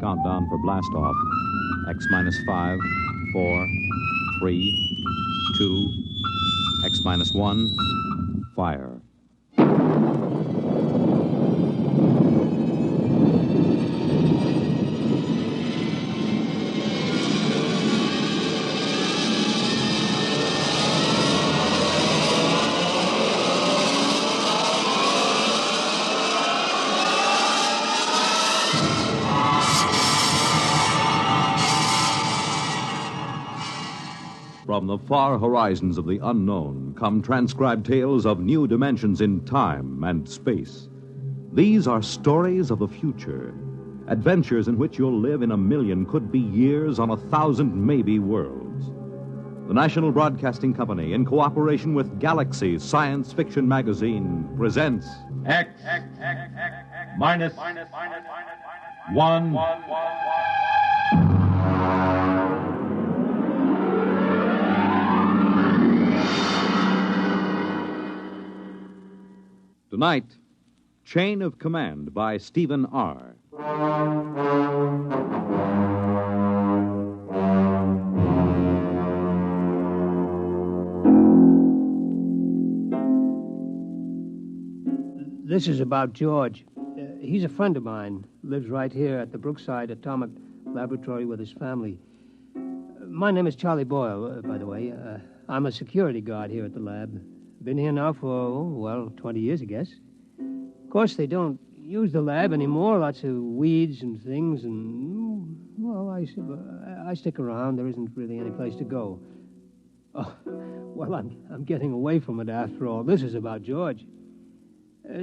countdown for blast off. X minus 5, 4, 3, 2, X minus 1, fire. From the far horizons of the unknown come transcribed tales of new dimensions in time and space. These are stories of the future, adventures in which you'll live in a million, could be years, on 1,000 maybe worlds. The National Broadcasting Company, in cooperation with Galaxy Science Fiction Magazine, presents X minus 1. Tonight, Chain of Command by Steven Arr. This is about George. He's a friend of mine. Lives right here at the Brookside Atomic Laboratory with his family. My name is Charlie Boyle, by the way. I'm a security guard here at the lab. Been here now for, 20 years, I guess. Of course, they don't use the lab anymore. Lots of weeds and things, and, I stick around. There isn't really any place to go. Oh, well, I'm getting away from it after all. This is about George.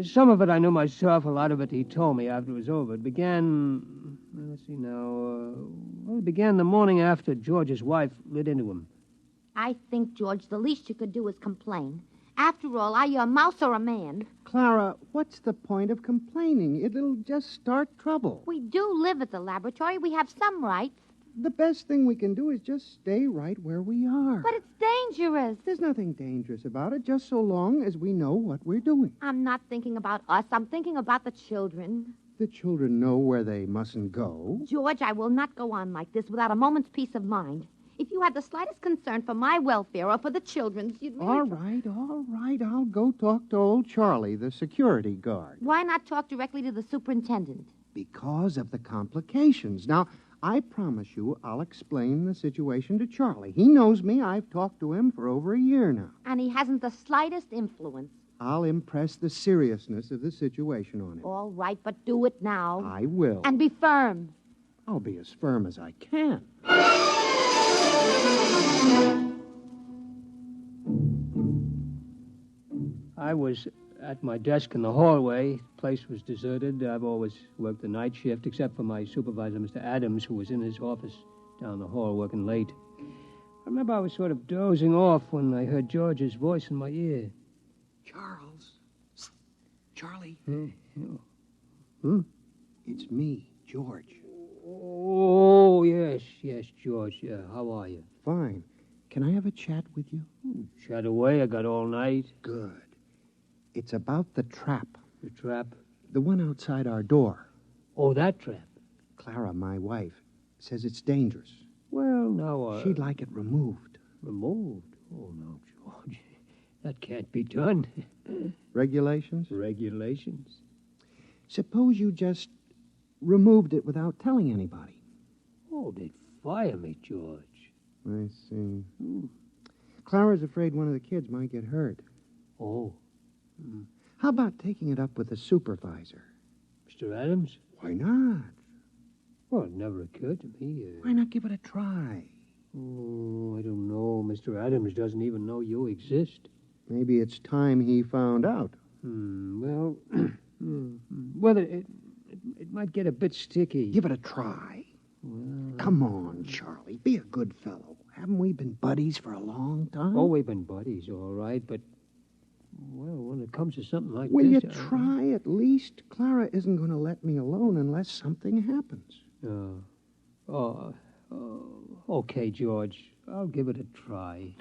Some of it I knew myself. A lot of it he told me after it was over. It began, it began the morning after George's wife lit into him. I think, George, the least you could do is complain. After all, are you a mouse or a man? Clara, what's the point of complaining? It'll just start trouble. We do live at the laboratory. We have some rights. The best thing we can do is just stay right where we are. But it's dangerous. There's nothing dangerous about it, just so long as we know what we're doing. I'm not thinking about us. I'm thinking about the children. The children know where they mustn't go. George, I will not go on like this without a moment's peace of mind. If you had the slightest concern for my welfare or for the children's, you'd really... All right. I'll go talk to old Charlie, the security guard. Why not talk directly to the superintendent? Because of the complications. Now, I promise you I'll explain the situation to Charlie. He knows me. I've talked to him for over a year now. And he hasn't the slightest influence. I'll impress the seriousness of the situation on him. All right, but do it now. I will. And be firm. I'll be as firm as I can. I was at my desk in the hallway. The place was deserted. I've always worked the night shift, except for my supervisor, Mr. Adams, who was in his office down the hall working late. I remember I was sort of dozing off when I heard George's voice in my ear. Charles. Charlie. It's me, George. Oh, yes, George. Yeah, how are you? Fine. Can I have a chat with you? Chat away. I got all night. Good. It's about the trap. The trap? The one outside our door. Oh, that trap? Clara, my wife, says it's dangerous. Well, now, she'd like it removed. Removed? Oh, no, George. That can't be done. Regulations? Regulations. Suppose you just removed it without telling anybody. Oh, they'd fire me, George. I see. Clara's afraid one of the kids might get hurt. Oh. How about taking it up with the supervisor? Mr. Adams? Why not? Well, it never occurred to me. Why not give it a try? Oh, I don't know. Mr. Adams doesn't even know you exist. Maybe it's time he found out. Well, it might get a bit sticky. Give it a try. Well, come on, Charlie. Be a good fellow. Haven't we been buddies for a long time? Oh, we've been buddies, all right, but, well, when it comes to something like Will this... you try at least? Clara isn't going to let me alone unless something happens. Okay, George. I'll give it a try.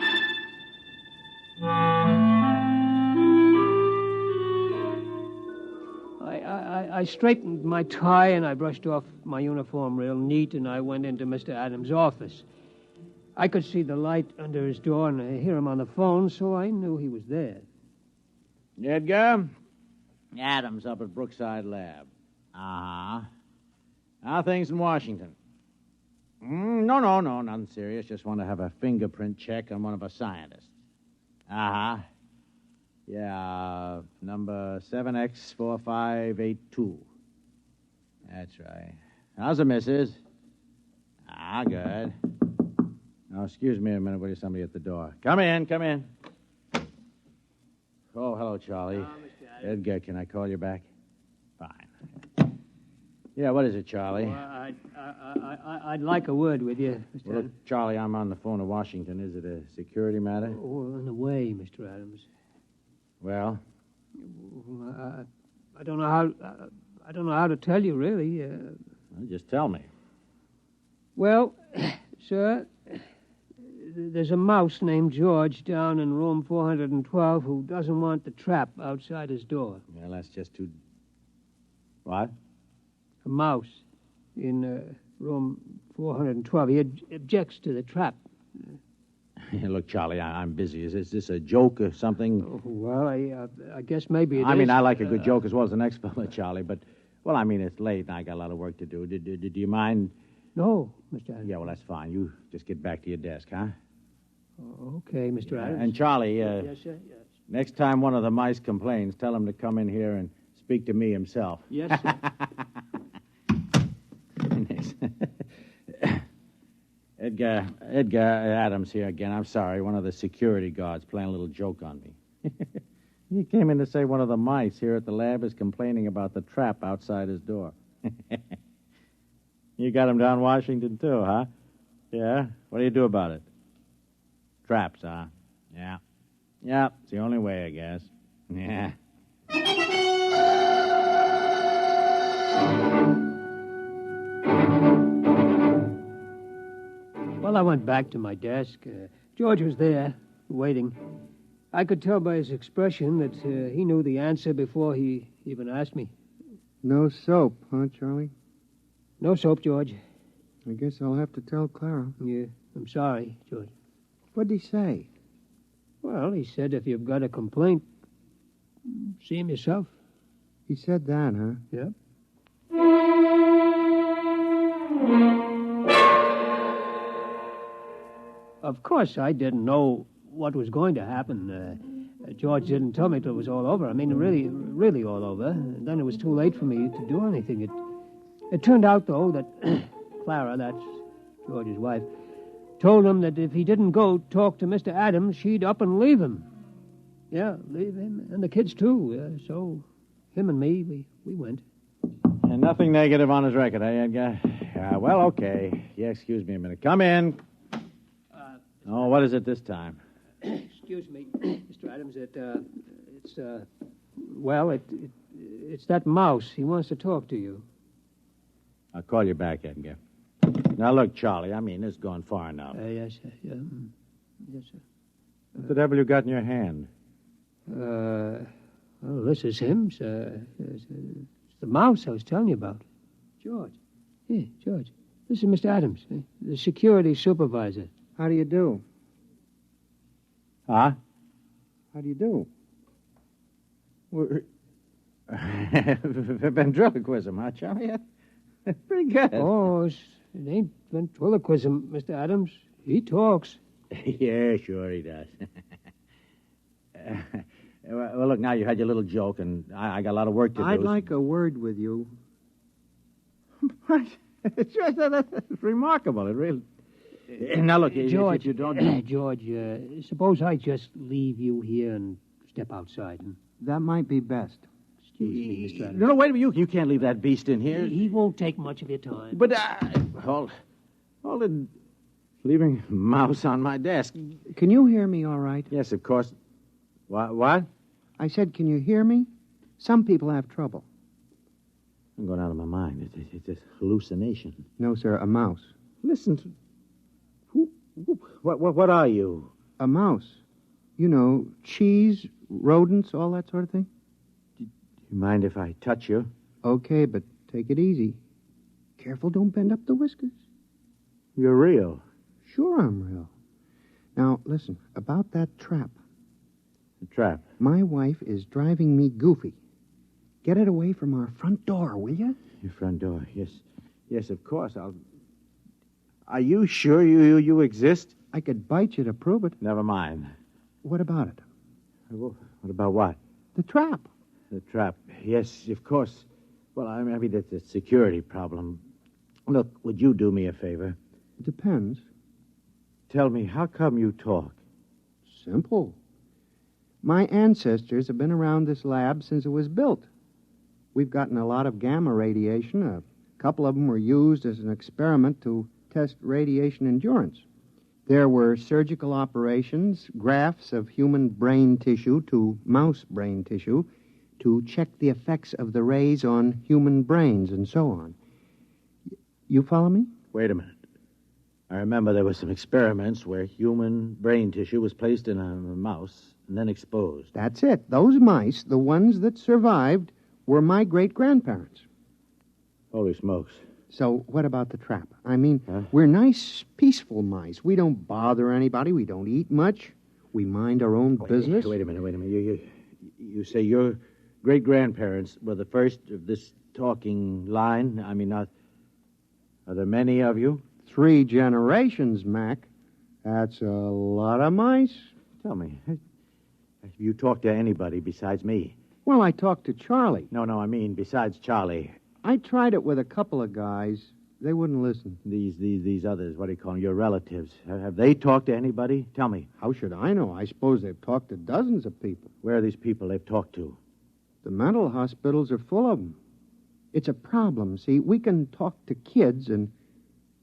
I straightened my tie and I brushed off my uniform real neat and I went into Mr. Adams' office. I could see the light under his door and I hear him on the phone, so I knew he was there. Edgar? Adams up at Brookside Lab. Uh-huh. How are things in Washington? No, nothing serious. Just want to have a fingerprint check on one of our scientists. Uh-huh. Yeah, number 7X4582. That's right. How's the missus? Ah, good. Now, excuse me a minute. There's somebody at the door. Come in. Oh, hello, Charlie. Mr. Adams. Edgar, can I call you back? Fine. Yeah, what is it, Charlie? Well, I'd like a word with you, Mr. Well, look, Adams. Charlie, I'm on the phone to Washington. Is it a security matter? Oh, in a way, Mr. Adams. Well? I don't know how to tell you, really. Well, just tell me. Well, sir, there's a mouse named George down in room 412 who doesn't want the trap outside his door. Well, that's just too... What? A mouse in room 412. He objects to the trap. Look, Charlie, I'm busy. Is this a joke or something? Oh, well, I guess maybe it is. I mean, I like a good joke as well as the next fella, Charlie, but... Well, I mean, it's late and I got a lot of work to do. Do you mind... No, Mr. Adams. Yeah, well, that's fine. You just get back to your desk, huh? Okay, Mr. Adams. And Charlie, Yes, sir. Yes. next time one of the mice complains, tell him to come in here and speak to me himself. Yes, sir. Edgar Adams here again. I'm sorry. One of the security guards playing a little joke on me. He came in to say one of the mice here at the lab is complaining about the trap outside his door. You got him down Washington, too, huh? Yeah? What do you do about it? Traps, huh? Yeah. Yeah, it's the only way, I guess. Yeah. Well, I went back to my desk. George was there, waiting. I could tell by his expression that he knew the answer before he even asked me. No soap, huh, Charlie? No soap, George. I guess I'll have to tell Clara. Yeah, I'm sorry, George. What'd he say? Well, he said if you've got a complaint, see him yourself. He said that, huh? Yep. Of course, I didn't know what was going to happen. George didn't tell me till it was all over. I mean, really all over. And then it was too late for me to do anything. It turned out, though, that Clara, that's George's wife, told him that if he didn't go talk to Mr. Adams, she'd up and leave him. Yeah, leave him. And the kids, too. So him and me, we went. And nothing negative on his record, eh, Edgar? Yeah, well, okay. Yeah, excuse me a minute. Come in. Oh, what is it this time? Excuse me, Mr. Adams. It's that mouse. He wants to talk to you. I'll call you back, Edgar. Now, look, Charlie, I mean, this has gone far enough. Yes, sir. Yeah. Yes, sir. What the devil you got in your hand? Well, this is him, sir. It's the mouse I was telling you about. George. Yeah, George. This is Mr. Adams, the security supervisor. How do you do? Huh? How do you do? Ventriloquism, huh, Charlie? Pretty good. Oh, it ain't ventriloquism, Mr. Adams. He talks. Yeah, sure he does. Well, look, now you had your little joke, and I got a lot of work to do. I'd like a word with you. Sure, that's remarkable. It really... Now, look, George, if you don't... George, suppose I just leave you here and step outside. That might be best. Excuse me, Mr. Adams. No, wait a minute. You can't leave that beast in here. He won't take much of your time. But, hold it. Leaving a mouse on my desk. Can you hear me all right? Yes, of course. What? I said, can you hear me? Some people have trouble. I'm going out of my mind. It's a hallucination. No, sir, a mouse. Listen to... What are you? A mouse. You know, cheese, rodents, all that sort of thing. You mind if I touch you? Okay, but take it easy. Careful, don't bend up the whiskers. You're real. Sure, I'm real. Now, listen, about that trap. The trap. My wife is driving me goofy. Get it away from our front door, will you? Your front door, yes. Yes, of course, I'll... Are you sure you exist? I could bite you to prove it. Never mind. What about it? What about what? The trap. The trap. Yes, of course. Well, I mean, it's a security problem. Look, would you do me a favor? It depends. Tell me, how come you talk? Simple. My ancestors have been around this lab since it was built. We've gotten a lot of gamma radiation. A couple of them were used as an experiment to test radiation endurance. There were surgical operations, grafts of human brain tissue to mouse brain tissue to check the effects of the rays on human brains and so on. You follow me? Wait a minute. I remember there were some experiments where human brain tissue was placed in a mouse and then exposed. That's it. Those mice, the ones that survived, were my great-grandparents. Holy smokes. So what about the trap? I mean, Huh? we're nice, peaceful mice. We don't bother anybody. We don't eat much. We mind our own business. Wait a minute. You say your great-grandparents were the first of this talking line? I mean, are there many of you? 3 generations, Mac. That's a lot of mice. Tell me, have you talked to anybody besides me? Well, I talked to Charlie. No, I mean besides Charlie. I tried it with a couple of guys. They wouldn't listen. These others, what do you call them, your relatives. Have they talked to anybody? Tell me. How should I know? I suppose they've talked to dozens of people. Where are these people they've talked to? The mental hospitals are full of them. It's a problem, see. We can talk to kids and,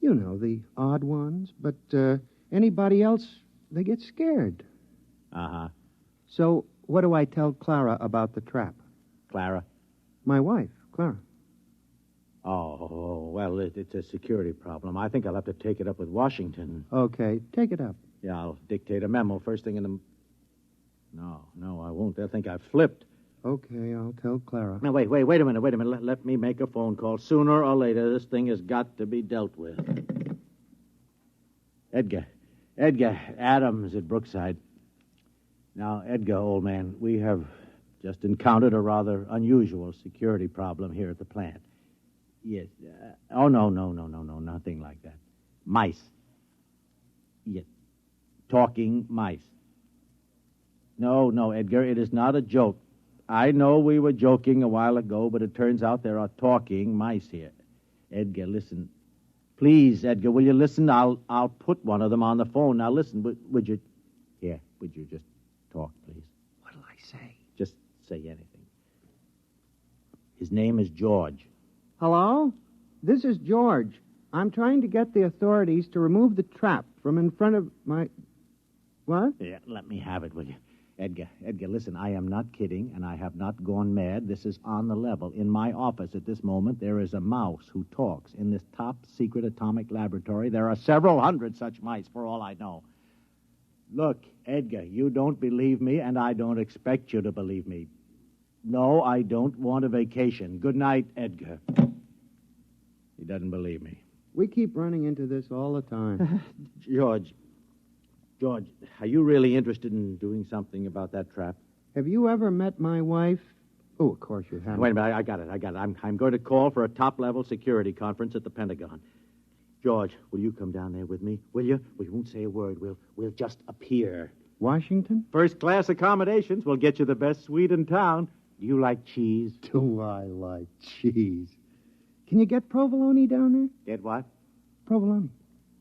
you know, the odd ones, but anybody else, they get scared. Uh-huh. So what do I tell Clara about the trap? Clara? My wife, Clara. Oh, well, it's a security problem. I think I'll have to take it up with Washington. Okay, take it up. Yeah, I'll dictate a memo first thing in the... No, I won't. They'll think I've flipped. Okay, I'll tell Clara. Now, wait a minute. Let me make a phone call. Sooner or later, this thing has got to be dealt with. Edgar, Adams at Brookside. Now, Edgar, old man, we have just encountered a rather unusual security problem here at the plant. Yes. No, nothing like that. Mice. Yes. Talking mice. No, Edgar, it is not a joke. I know we were joking a while ago, but it turns out there are talking mice here. Edgar, listen. Please, Edgar, will you listen? I'll put one of them on the phone. Now, listen, would you... Here, would you just talk, please? What'll I say? Just say anything. His name is George. Hello? This is George. I'm trying to get the authorities to remove the trap from in front of my... What? Yeah, let me have it, will you? Edgar, listen, I am not kidding, and I have not gone mad. This is on the level. In my office at this moment, there is a mouse who talks. In this top-secret atomic laboratory, there are several hundred such mice, for all I know. Look, Edgar, you don't believe me, and I don't expect you to believe me. No, I don't want a vacation. Good night, Edgar. He doesn't believe me. We keep running into this all the time. George, are you really interested in doing something about that trap? Have you ever met my wife? Oh, of course you haven't. Wait a minute, I got it. I'm going to call for a top-level security conference at the Pentagon. George, will you come down there with me? Will you? We won't say a word. We'll just appear. Washington? First-class accommodations will get you the best suite in town. Do you like cheese? Do I like cheese? Can you get provolone down there? Get what? Provolone.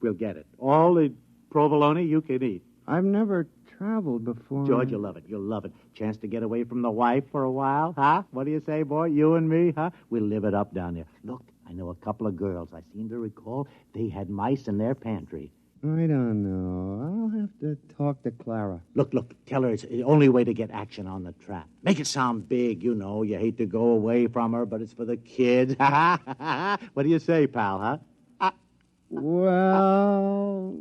We'll get it. All the provolone you can eat. I've never traveled before. George, you'll love it. Chance to get away from the wife for a while, huh? What do you say, boy? You and me, huh? We'll live it up down there. Look, I know a couple of girls. I seem to recall they had mice in their pantry. I don't know. I'll have to talk to Clara. Look, tell her it's the only way to get action on the trap. Make it sound big, you know. You hate to go away from her, but it's for the kids. What do you say, pal, huh? Well,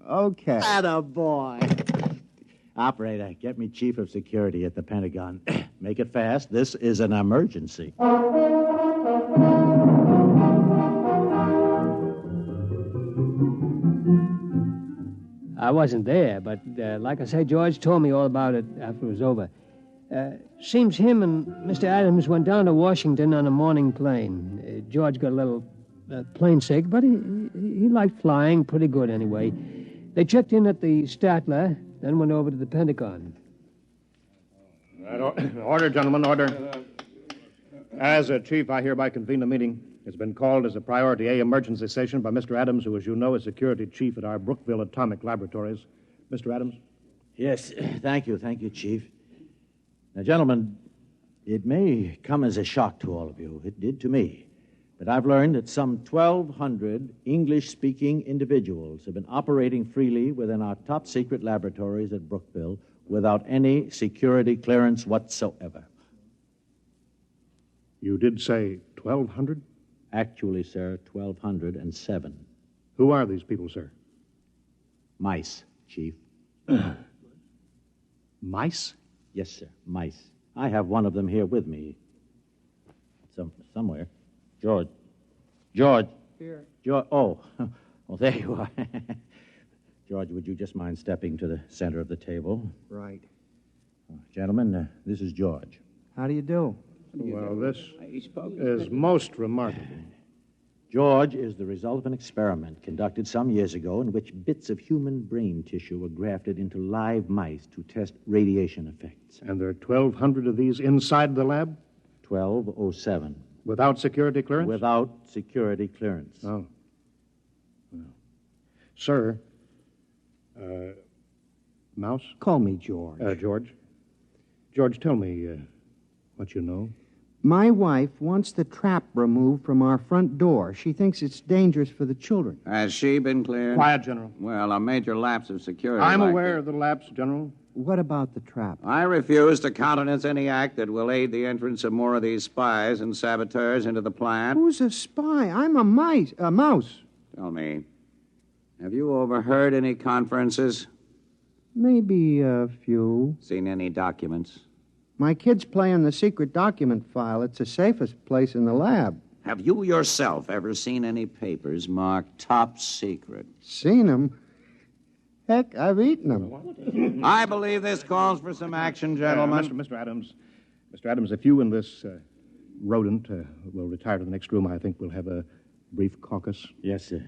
okay. Attaboy. Operator, get me chief of security at the Pentagon. Make it fast. This is an emergency. I wasn't there, but like I say, George told me all about it after it was over. Seems him and Mr. Adams went down to Washington on a morning plane. George got a little plane sick, but he liked flying pretty good anyway. They checked in at the Statler, then went over to the Pentagon. Order, gentlemen, order. As a chief, I hereby convene the meeting. It's been called as a Priority A emergency session by Mr. Adams, who, as you know, is security chief at our Brookville Atomic Laboratories. Mr. Adams? Yes, thank you, Chief. Now, gentlemen, it may come as a shock to all of you. It did to me. But I've learned that some 1,200 English-speaking individuals have been operating freely within our top-secret laboratories at Brookville without any security clearance whatsoever. You did say 1,200? Actually, sir, 1,207. Who are these people, sir? Mice, Chief. Mice? Yes, sir, mice. I have one of them here with me. Somewhere. George. Here. George. Oh, there you are. George, would you just mind stepping to the center of the table? Right. Gentlemen, this is George. How do you do? Well, this is most remarkable. George is the result of an experiment conducted some years ago in which bits of human brain tissue were grafted into live mice to test radiation effects. And there are 1,200 of these inside the lab? 1207. Without security clearance? Without security clearance. Oh. Well. Sir, Mouse? Call me George. George. George, tell me what you know. My wife wants the trap removed from our front door. She thinks it's dangerous for the children. Has she been cleared? Quiet, General. Well, a major lapse of security. I'm like aware this. of the lapse, General. What about the trap? I refuse to countenance any act that will aid the entrance of more of these spies and saboteurs into the plant. Who's a spy? I'm a mouse. Tell me, have you overheard any conferences? Maybe a few. Seen any documents? My kids play in the secret document file. It's the safest place in the lab. Have you yourself ever seen any papers marked top secret? Seen them? Heck, I've eaten them. I believe this calls for some action, gentlemen. Mr. Adams, if you and this rodent will retire to the next room, I think we'll have a brief caucus. Yes, sir.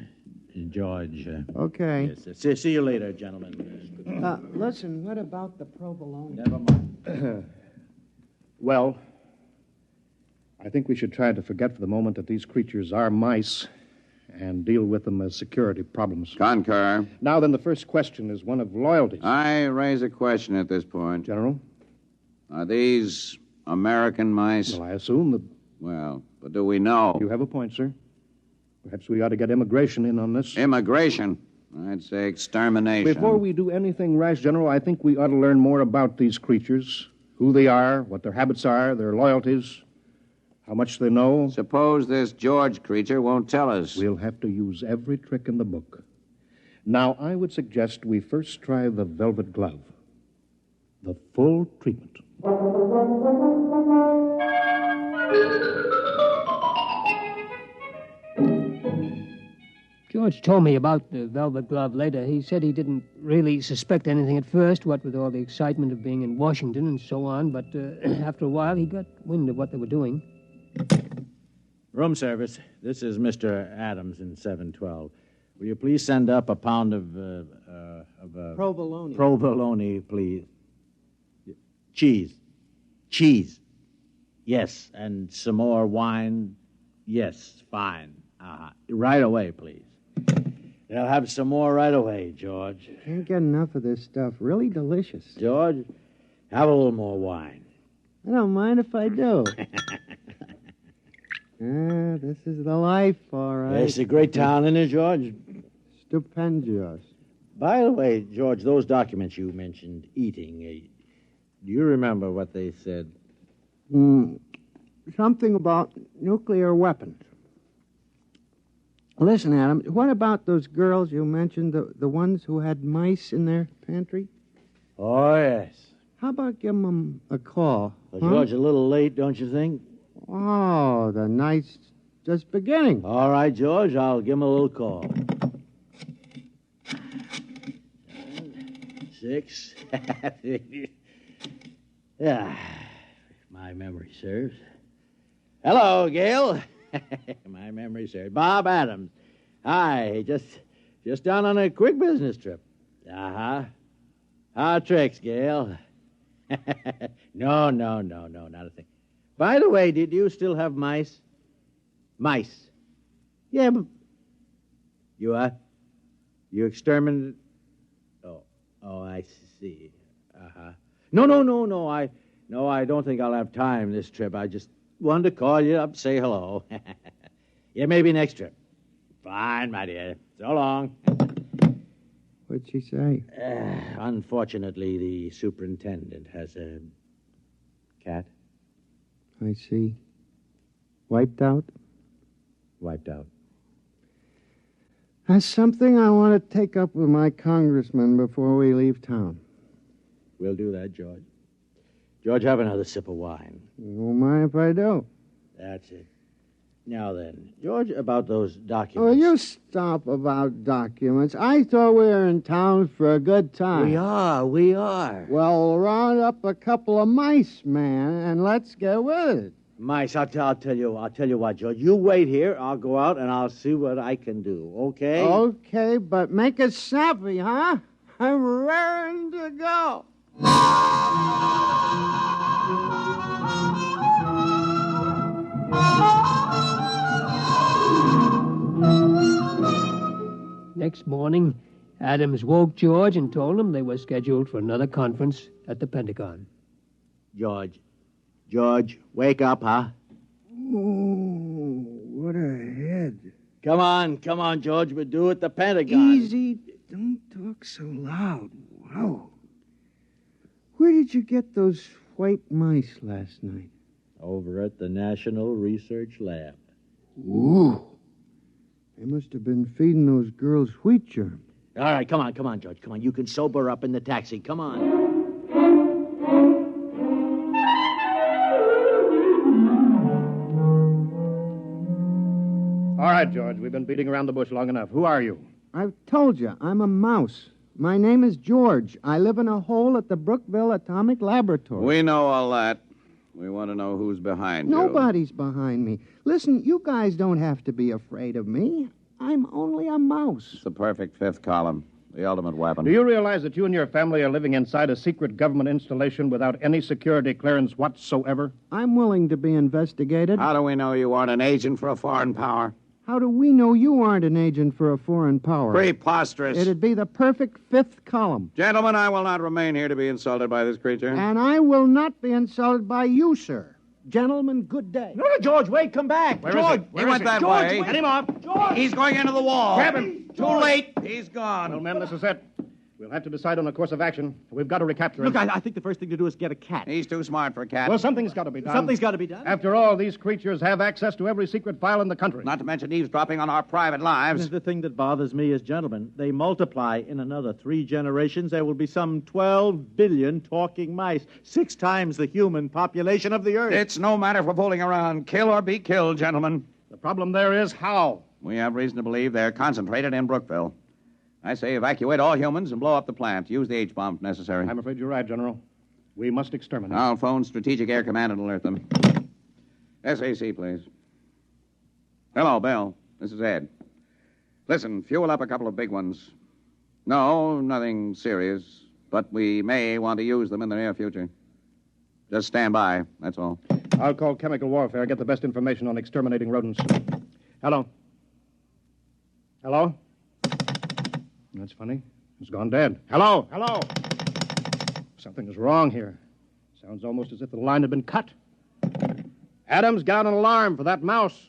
George. Okay. Yes, sir. See you later, gentlemen. Listen, what about the provolone? Never mind. Well, I think we should try to forget for the moment that these creatures are mice and deal with them as security problems. Concur. Now then, the first question is one of loyalty. I raise a question at this point. General? Are these American mice? Well, I assume that... Well, but do we know? You have a point, sir. Perhaps we ought to get immigration in on this. Immigration? I'd say extermination. Before we do anything rash, General, I think we ought to learn more about these creatures, who they are, what their habits are, their loyalties, how much they know. Suppose this George creature won't tell us. We'll have to use every trick in the book. Now, I would suggest we first try the velvet glove. The full treatment. George told me about the velvet glove later. He said he didn't really suspect anything at first, what with all the excitement of being in Washington and so on, but after a while he got wind of what they were doing. Room service. This is Mr. Adams in 712. Will you please send up a pound of Provolone. provolone, please? Cheese. Yes, and some more wine. Yes, fine. Right away, please. They'll have some more right away, George. Can't get enough of this stuff. Really delicious. George, have a little more wine. I don't mind if I do. This is the life, all right. It's a great town, isn't it, George? Stupendous. By the way, George, those documents you mentioned eating, do you remember what they said? Something about nuclear weapons. Listen, Adam, what about those girls you mentioned, the ones who had mice in their pantry? Oh, yes. How about giving him a call? Well, George, a little late, don't you think? Oh, the night's just beginning. All right, George, I'll give him a little call. 6. Yeah, my memory serves. Hello, Gail. My memory serves. Bob Adams. Hi, just down on a quick business trip. Uh-huh. How tricks, Gail? No, not a thing. By the way, did you still have mice? Mice. Yeah, but... You what? You exterminated... Oh, I see. Uh-huh. No, I don't think I'll have time this trip. I just wanted to call you up, say hello. Yeah, maybe next trip. Fine, my dear. So long. What'd she say? Unfortunately, the superintendent has a cat. I see. Wiped out? Wiped out. That's something I want to take up with my congressman before we leave town. We'll do that, George. George, have another sip of wine. You won't mind if I do. That's it. Now then, George, about those documents. Oh, you stop about documents. I thought we were in town for a good time. We are. Well, round up a couple of mice, man, and let's get with it. Mice, I'll tell you what, George. You wait here. I'll go out and I'll see what I can do, okay? Okay, but make it snappy, huh? I'm raring to go. Next morning, Adams woke George and told him they were scheduled for another conference at the Pentagon. George, wake up, huh? Oh, what a head. Come on, George. We're due at the Pentagon. Easy. Don't talk so loud. Wow. Where did you get those white mice last night? Over at the National Research Lab. Ooh. They must have been feeding those girls wheat germ. All right, come on, George. Come on. You can sober up in the taxi. Come on. All right, George, we've been beating around the bush long enough. Who are you? I've told you, I'm a mouse. My name is George. I live in a hole at the Brookville Atomic Laboratory. We know all that. We want to know who's behind you. Nobody's behind me. Listen, you guys don't have to be afraid of me. I'm only a mouse. It's the perfect fifth column. The ultimate weapon. Do you realize that you and your family are living inside a secret government installation without any security clearance whatsoever? I'm willing to be investigated. How do we know you aren't an agent for a foreign power? How do we know you aren't an agent for a foreign power? Preposterous. It'd be the perfect fifth column. Gentlemen, I will not remain here to be insulted by this creature. And I will not be insulted by you, sir. Gentlemen, good day. No, George, wait, come back. George, He went that way. Get him off. George! He's going into the wall. Grab him. Too late. He's gone. Well, men, this is it. We'll have to decide on a course of action. We've got to recapture him. Look, I think the first thing to do is get a cat. He's too smart for a cat. Well, something's got to be done. Something's got to be done. After all, these creatures have access to every secret file in the country. Not to mention eavesdropping on our private lives. The thing that bothers me is, gentlemen, they multiply in another 3 generations. There will be some 12 billion talking mice, 6 times the human population of the Earth. It's no matter for fooling around. Kill or be killed, gentlemen. The problem there is how. We have reason to believe they're concentrated in Brookville. I say evacuate all humans and blow up the plant. Use the H-bomb if necessary. I'm afraid you're right, General. We must exterminate. I'll phone Strategic Air Command and alert them. SAC, please. Hello, Bill. This is Ed. Listen, fuel up a couple of big ones. No, nothing serious, but we may want to use them in the near future. Just stand by, that's all. I'll call chemical warfare, get the best information on exterminating rodents. Hello? Hello? That's funny. It's gone dead. Hello? Hello? Something is wrong here. Sounds almost as if the line had been cut. Adams, get out an alarm for that mouse.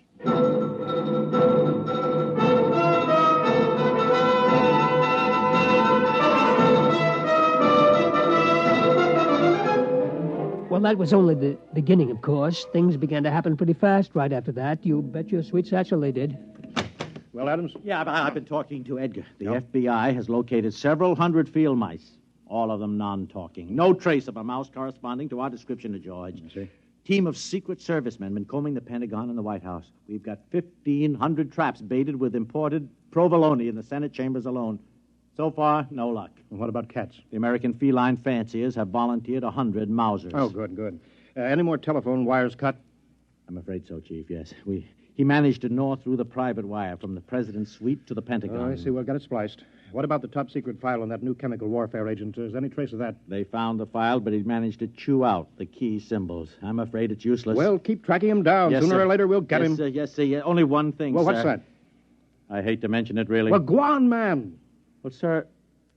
Well, that was only the beginning, of course. Things began to happen pretty fast right after that. You bet your sweet satchel they did. Well, Adams? Yeah, I've been talking to Edgar. The FBI has located several hundred field mice. All of them non-talking. No trace of a mouse corresponding to our description of George. I see. Team of Secret Service men been combing the Pentagon and the White House. We've got 1,500 traps baited with imported provolone in the Senate chambers alone. So far, no luck. And what about cats? The American feline fanciers have volunteered 100 Mausers. Oh, good, good. Any more telephone wires cut? I'm afraid so, Chief, yes. He managed to gnaw through the private wire from the president's suite to the Pentagon. Oh, I see. We'll get it spliced. What about the top-secret file on that new chemical warfare agent? Is there any trace of that? They found the file, but he managed to chew out the key symbols. I'm afraid it's useless. Well, keep tracking him down. Yes, Sooner sir. or later, we'll get him. Yes, sir. Yeah. Only one thing, Well, sir. what's that? I hate to mention it, really. Well, go on, man. Well, sir,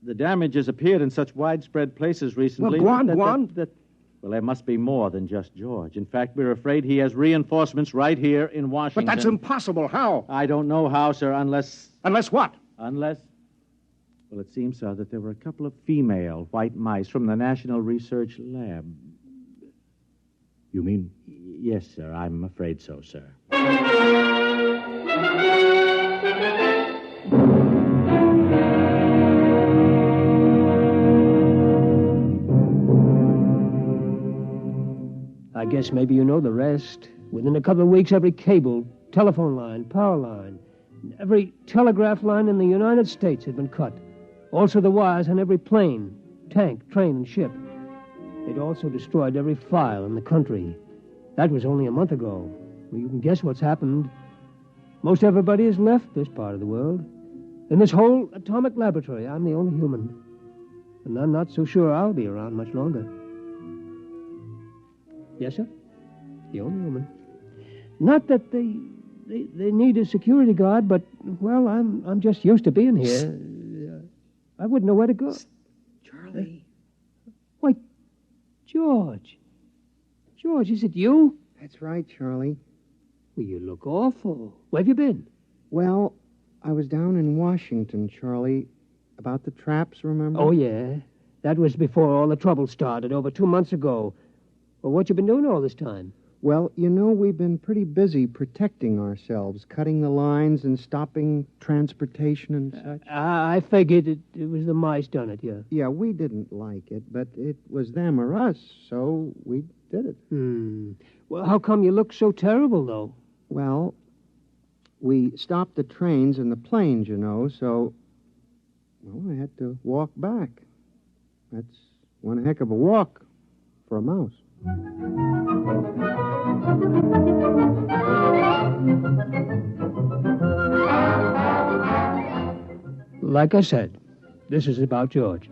the damage has appeared in such widespread places recently. Well, go on. Well, there must be more than just George. In fact, we're afraid he has reinforcements right here in Washington. But that's impossible. How? I don't know how, sir, unless... Unless what? Unless... Well, it seems, sir, that there were a couple of female white mice from the National Research Lab. You mean? Yes, sir. I'm afraid so, sir. I guess maybe you know the rest. Within a couple of weeks, every cable, telephone line, power line, every telegraph line in the United States had been cut. Also the wires on every plane, tank, train, and ship. They'd also destroyed every file in the country. That was only a month ago. Well, you can guess what's happened. Most everybody has left this part of the world. In this whole atomic laboratory, I'm the only human. And I'm not so sure I'll be around much longer. Yes, sir? The only woman. Not that they need a security guard, but, well, I'm just used to being here. I wouldn't know where to go. Charlie. Why, George. George, is it you? That's right, Charlie. Well, you look awful. Where have you been? Well, I was down in Washington, Charlie, about the traps, remember? Oh, yeah. That was before all the trouble started, over 2 months ago. Well, what you been doing all this time? Well, you know, we've been pretty busy protecting ourselves, cutting the lines and stopping transportation and such. I figured it was the mice done it, yeah. Yeah, we didn't like it, but it was them or us, so we did it. Well, how come you look so terrible, though? Well, we stopped the trains and the planes, you know, so, well, I had to walk back. That's one heck of a walk for a mouse. Like I said, this is about George.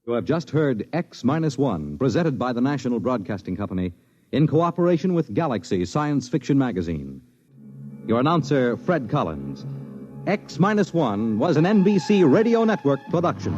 You have just heard X-1, presented by the National Broadcasting Company in cooperation with Galaxy Science Fiction Magazine. Your announcer, Fred Collins. X-1 was an NBC Radio Network production.